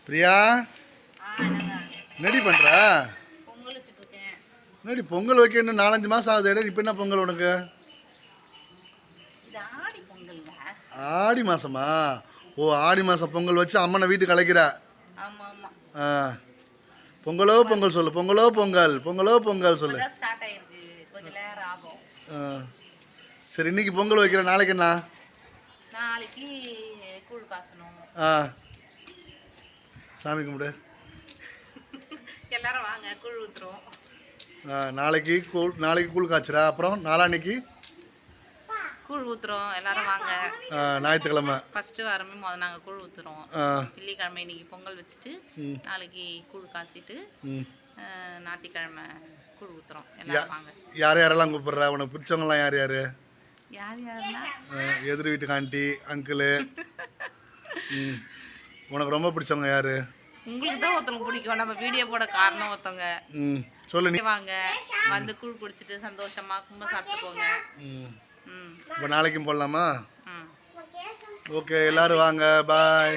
பிரியா என்னடி பண்ற? என்னடி பொங்கல் வைக்க இன்னும் 4-5 மாசம் ஆகுது. இப்போ என்ன பொங்கல் உனக்கு? ஆடி மாசமா? ஓ, ஆடி மாசம் பொங்கல் வச்சு அம்மனை வீட்டுக்கு அழைக்கிற. பொங்கலோ பொங்கல் சொல்லு, பொங்கலோ பொங்கல், பொங்கலோ பொங்கல் சொல்லு. சரி, இன்னைக்கு பொங்கல் வைக்கிற, நாளைக்கு என்ன? நாளைக்கு கூழ் காசணும். சாமி கும்பிடு. எல்லாரும் வாங்க, கூழ் ஊத்துறோம். நாளைக்கு கூழ் காய்ச்சறா. அப்புறம் நாளான்னைக்கு கூழ் ஊத்துறோம், எல்லாரும் வாங்க. ஞாயிற்றுக்கிழமை ஃபர்ஸ்ட் வாரமே நாங்கள் கூழ் ஊத்துறோம். வெள்ளிக்கிழமை இன்னைக்கு பொங்கல் வச்சுட்டு நாளைக்கு கூழ் காசிட்டு ஞாயிற்றுக்கிழமை கூழ் ஊத்துறோம். எல்லாரும் வாங்க. யார் யாரெல்லாம் கூப்பிடுறா? உனக்கு பிடிச்சவங்கலாம் யார் யாரு? யார் யாருன்னா எதிர் வீட்டுக்கு ஆண்டி, அங்கிளு. உனக்கு ரொம்ப பிடிச்சவங்க யாரு? உங்களுக்கு தான் ஒருத்தவங்க பிடிக்கும். நம்ம வீடியோ போட காரணம் ஒருத்தவங்க. சொல்லு. நீ வாங்க, வந்து கூழ் குடிச்சிட்டு சந்தோஷமா கும்ப சாப்பிட்டு போங்க. இப்போ நாளைக்கும் போடலாமா? ஓகே, எல்லாரும் வாங்க. பாய்.